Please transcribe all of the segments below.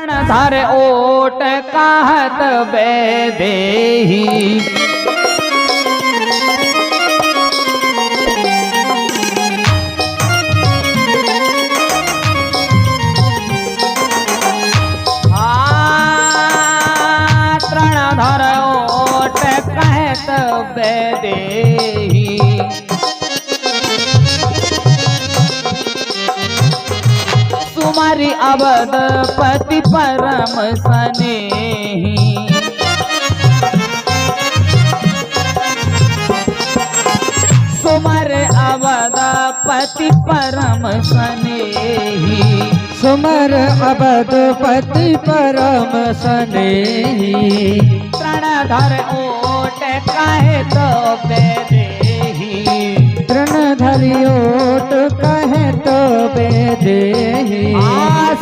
धर ओट कहत बेदेही धर ओट कहत बेदेही सुमरि अवध पति परम स्नेही सुमर अवध पति परम स्नेही सुमर अवध पति परम स्नेही तृणधर ओट कहे तो बेदेही तृणधर ओट कहे तो बेदेही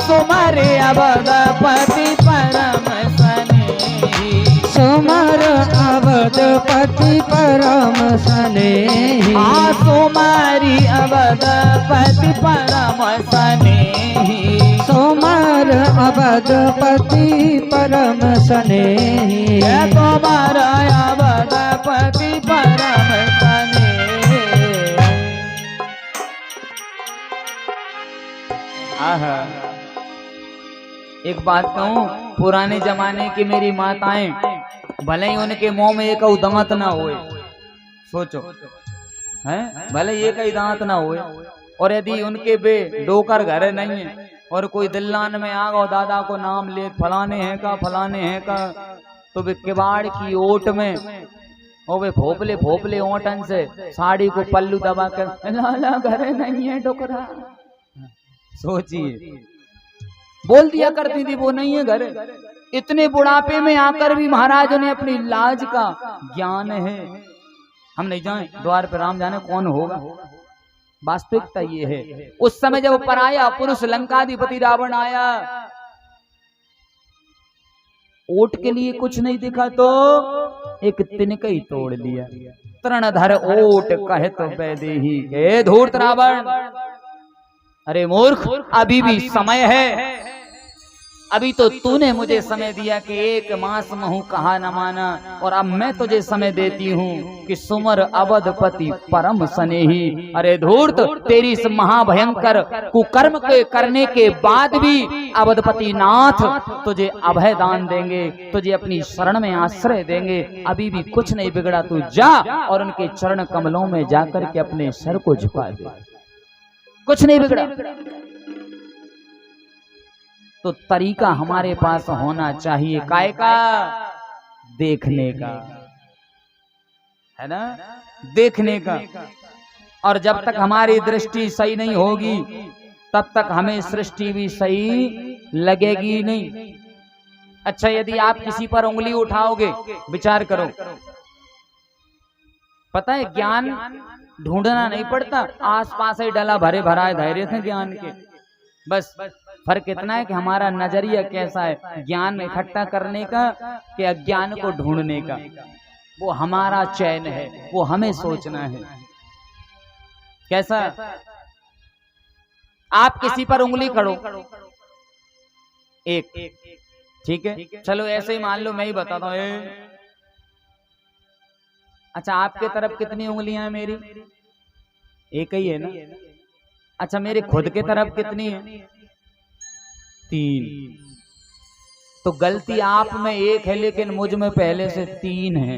सुमर अवध पति परम स्नेही सुमर अवध पति परम स्नेही सुमरि अवध पति परम स्नेही सुमर अवध पति परम स्नेही सुमर अवध पति परम स्नेही। आहा, एक बात कहूं, पुराने जमाने की मेरी माताएं भले ही उनके मुंह में एक दांत ना होए, सोचो हैं, भले ही एक दांत ना होए, और यदि उनके बे डोकर घर नहीं है और कोई दिल्लान में आ गो दादा को नाम ले फलाने हैं का, तो वे किवाड़ की ओट में और वे फोपले ओटन से साड़ी को पल्लू दबा कर लाला घर नहीं है डोकरा, सोचिए बोल दिया करती थी वो नहीं है घर। इतने बुढ़ापे में आकर भी महाराज ने अपनी लाज का ज्ञान है। हम नहीं जाए द्वार पर राम जाने कौन होगा, वास्तविकता ये है। उस समय जब पराया पुरुष लंकाधिपति रावण आया, ओट के लिए कुछ नहीं दिखा तो एक तिनका ही तोड़ लिया। तृणधर ओट कहे तो बेदेही। हे धूर्त रावण, अरे मूर्ख, अभी भी समय है। अभी तो तूने मुझे समय दिया कि 1 मास महू कहा न माना, और अब मैं तुझे समय देती हूँ कि सुमर अवधपति परम स्नेही। अरे धूर्त, तेरी इस महाभयंकर कुकर्म के करने के बाद भी अवधपति नाथ तुझे अभय दान देंगे, तुझे अपनी शरण में आश्रय देंगे। अभी भी कुछ नहीं बिगड़ा, तू जा और उनके चरण कमलों में जाकर के अपने सर को झुका दे, कुछ नहीं बिगड़ा। तो तरीका हमारे पास होना चाहिए काय का, देखने का, है ना, देखने का। और जब तक हमारी दृष्टि सही नहीं होगी तब तक हमें सृष्टि भी सही लगेगी नहीं। अच्छा, यदि आप किसी पर उंगली उठाओगे, विचार करो, पता है ज्ञान ढूंढना नहीं पड़ता, आसपास ही डला भरे भरा धैर्य थे ज्ञान के। बस फर्क इतना है कि हमारा नजरिया कैसा है, ज्ञान इकट्ठा करने का कि अज्ञान को ढूंढने का। वो हमारा चयन है, वो हमें सोचना है। कैसा, आप किसी पर उंगली करो, एक, ठीक है, चलो ऐसे ही मान लो, मैं ही बताता हूं। अच्छा, आपके तरफ कितनी उंगलियां हैं? मेरी एक ही है ना। अच्छा, मेरे खुद के तरफ कितनी है? 3। तो गलती आप में 1 है, लेकिन मुझ में पहले से 3 है।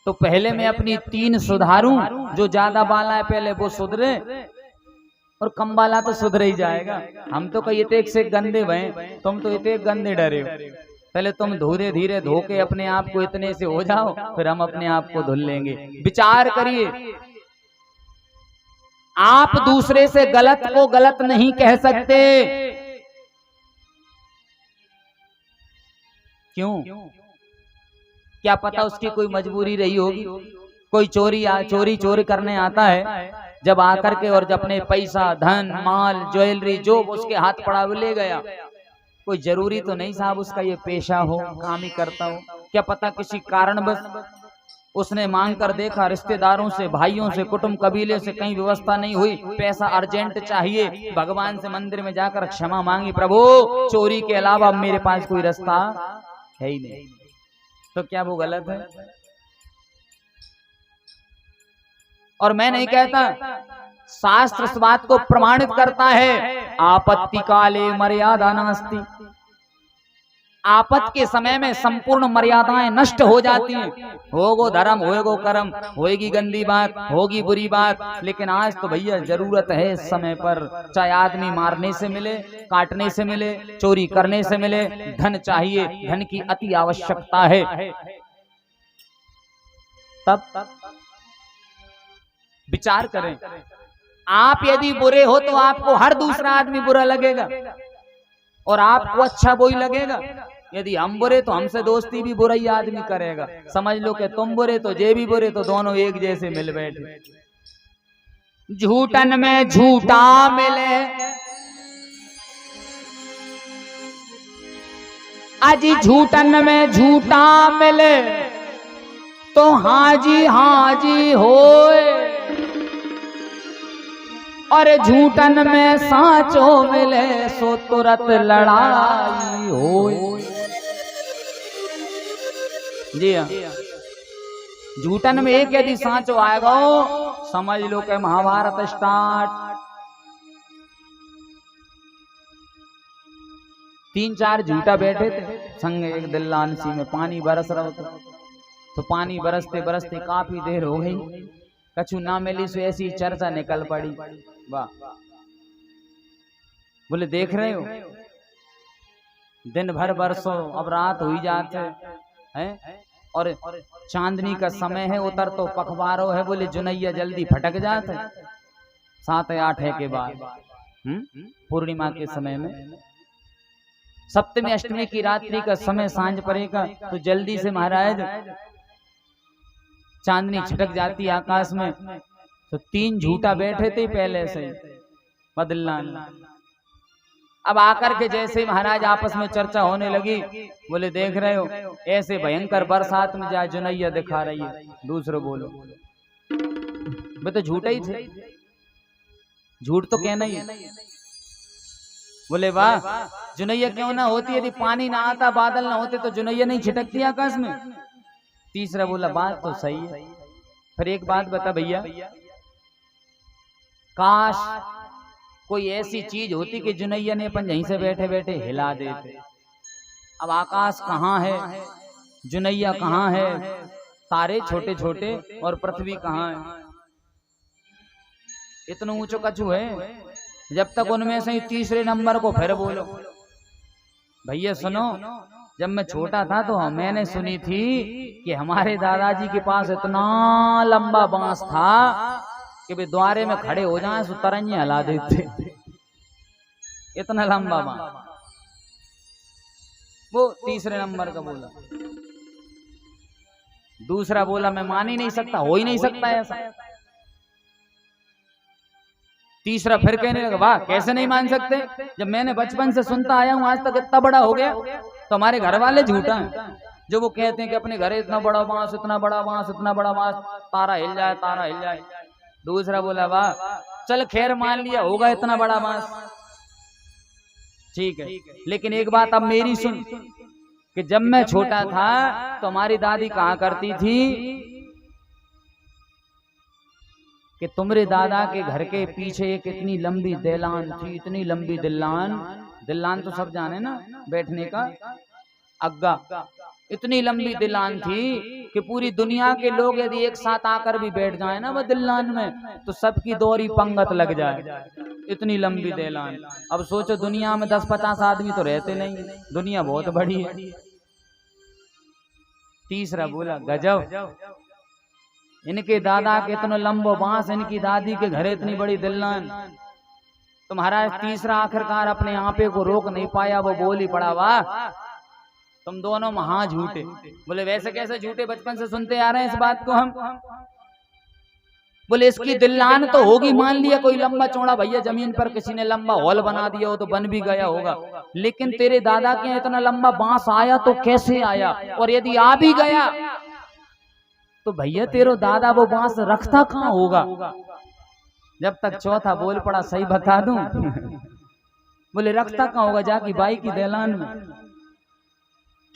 तो पहले मैं अपनी 3 सुधारूं। जो ज्यादा बाला है पहले वो सुधरे, और कम बाला तो सुधर ही जाएगा। हम तो कई इतने से गंदे भय, तुम तो इतने गंदे डरे हो। पहले तुम धीरे धीरे धो के अपने आप को इतने से हो जाओ, फिर हम अपने आप को धुल लेंगे। विचार करिए, आप दूसरे से गलत को गलत नहीं कह सकते। क्यों? क्या पता उसकी कोई मजबूरी रही होगी। कोई चोरी करने आता है, जब आकर के और जब अपने पैसा, धन, माल, ज्वेलरी जो उसके हाथ पड़ा वो ले गया। कोई जरूरी तो नहीं साहब उसका ये पेशा हो, काम ही करता हो। क्या पता किसी कारण बस उसने मांग कर देखा, रिश्तेदारों से, भाइयों से, कुटुंब कबीले से कहीं व्यवस्था नहीं हुई, पैसा अर्जेंट चाहिए, भगवान से मंदिर में जाकर क्षमा मांगी, प्रभु चोरी के अलावा मेरे पास कोई रास्ता है ही नहीं। तो क्या वो गलत है? और मैं नहीं कहता, शास्त्र इस बात को प्रमाणित करता है, आपत्ति काले मर्यादा नास्ति। आपत के समय में संपूर्ण मर्यादाएं नष्ट हो जाती हैं। होगो धर्म, होगो कर्म, होगी गंदी बात, होगी बुरी बात, लेकिन आज तो भैया जरूरत है इस समय पर, चाहे आदमी मारने से मिले, काटने से मिले, चोरी करने से मिले, धन चाहिए, धन की अति आवश्यकता है। तब विचार करें, आप यदि बुरे हो तो आपको हर दूसरा आदमी बुरा लगेगा और आपको अच्छा वही लगेगा। यदि हम बुरे तो हमसे दोस्ती भी बुरा ही आदमी करेगा। समझ लो कि तुम बुरे तो जे भी बुरे, तो दोनों एक जैसे मिल बैठे। झूठन में झूठा मिले, अजी झूठन में झूठा मिले तो हाजी हाजी होए, और झूठन में साचो मिले सो तुरंत लड़ाई होए। जी हाँ, झूठन में एक यदि साचो आएगा समझ लो कि महाभारत स्टार्ट। 3-4 झूठा बैठे थे संग एक दिल्लानसी में, पानी बरस रहा था। तो पानी बरसते बरसते काफी देर हो गई, कछु ना मिली, सो ऐसी चर्चा निकल पड़ी। वाह, बोले देख रहे हो दिन भर बरसों, अब रात हुई जाते हैं और चांदनी का समय है, उतर तो पखवारो है। बोले जुनैया जल्दी फटक जाते 7-8 के बाद, पूर्णिमा के समय में, सप्तमी अष्टमी की रात्रि का समय सांझ पड़ेगा तो जल्दी से महाराज चांदनी छिटक जाती आकाश में। तो 3 झूठा बैठे थे पहले से बदलान। अब आकर के जैसे महाराज आपस में चर्चा होने लगी, बोले देख रहे हो ऐसे भयंकर बरसात में जा जुनैया दिखा रही है। दूसरे बोलो वे तो झूठा ही थे, झूठ तो कहना ही है। बोले वाह, जुनैया क्यों ना होती, यदि पानी ना आता, बादल ना होते तो जुनैया नहीं छिटकती आकाश में। तीसरा बोला बात तो सही है। फिर एक बात बता भैया, काश कोई ऐसी चीज होती कि जुनैया ने अपन यहीं से बैठे बैठे हिला देते। अब आकाश कहाँ है, जुनैया कहाँ है, तारे छोटे छोटे और पृथ्वी कहाँ है, इतना ऊंचो कछु है। जब तक उनमें से तीसरे नंबर को फिर बोलो। भैया सुनो, जब मैं छोटा था तो मैंने सुनी थी कि हमारे दादाजी के पास इतना लंबा बांस था कि वे द्वारे में खड़े हो जाएं तो तरंगे हिला देते, इतना लंबा बांस। वो तीसरे नंबर का बोला। दूसरा बोला मैं मान ही नहीं सकता, हो ही नहीं सकता ऐसा। तीसरा फिर कहने लगा वाह कैसे नहीं मान सकते, जब मैंने बचपन से सुनता आया हूं आज तक इतना बड़ा हो गया। तो हमारे घर वाले झूठा हैं जो वो कहते हैं कि अपने घर इतना बड़ा बांस, इतना बड़ा बांस, इतना बड़ा बांस, तारा हिल जाए, तारा हिल जाए। दूसरा बोला वाह चल खैर मान लिया होगा इतना बड़ा बांस, ठीक है, लेकिन एक बात अब मेरी सुन कि जब मैं छोटा था तो हमारी दादी कहा करती थी कि तुम्हारे दादा के घर के पीछे एक इतनी लंबी दिलान थी, इतनी लंबी दिलान, दिलान तो सब जाने ना बैठने का अग्गा, इतनी लंबी दिलान थी कि पूरी दुनिया के लोग यदि एक साथ आकर भी बैठ जाए ना वो दिलान में तो सबकी दोहरी पंगत लग जाए, इतनी लंबी दिलान। अब सोचो दुनिया में 10-50 आदमी तो रहते नहीं, दुनिया बहुत बड़ी है। तीसरा बोला गजब, इनके दादा के इतना लंबो बांस, इनकी दादी के घर इतनी बड़ी दिलान। तो महाराज तीसरा आखिरकार अपने आपे को रोक नहीं पाया, वो बोल ही पड़ा वाह तुम दोनों महा झूठे। बोले वैसे कैसे झूठे, बचपन से सुनते आ रहे हैं इस बात को हम। बोले इसकी दिलान तो होगी, मान लिया कोई लंबा चौड़ा भैया जमीन पर किसी ने लंबा हॉल बना दिया हो तो बन भी गया होगा, लेकिन तेरे दादा के इतना लंबा बांस आया तो कैसे आया, और यदि आ भी गया तो भैया तेरो दादा वो बांस रखता कहाँ होगा? जब तक चौथा बोल पड़ा सही बता दूं बोले रखता कहाँ होगा? जाके बाई की देलान में,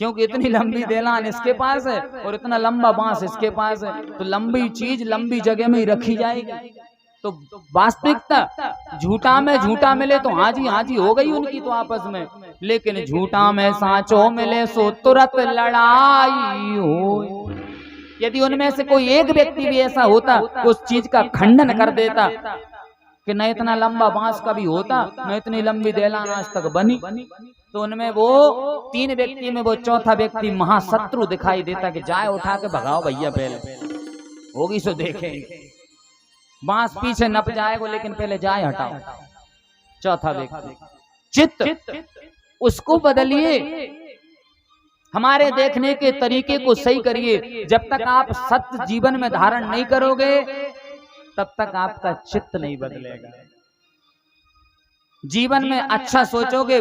क्योंकि इतनी लंबी देलान इसके पास है और इतना लंबा बांस इसके पास है, तो लंबी चीज लंबी जगह में ही रखी जाएगी। तो वास्तविकता झूठा में झूठा मिले तो हाँ जी हो गई उनकी तो आपस में, लेकिन झूठा में सांचो मिले सो तुरंत लड़ाई हो। यदि उनमें से कोई एक व्यक्ति भी ऐसा होता उस चीज का खंडन कर देता कि न इतना लंबा बांस कभी होता, न इतनी लंबी देलान आज तक बनी, तो उनमें वो 3 व्यक्ति में वो चौथा व्यक्ति महाशत्रु दिखाई देता कि जाए उठा के भगाओ भैया, पहले होगी सो देखेंगे। बांस पीछे नप जाएगा लेकिन पहले जाए हटाओ। चौथा व्यक्ति चित्त, उसको बदलिए, हमारे देखने के तरीके को सही करिए। जब तक आप सत्य जीवन में धारण नहीं करोगे तब तक आपका चित्त नहीं बदलेगा। जीवन में अच्छा सोचोगे,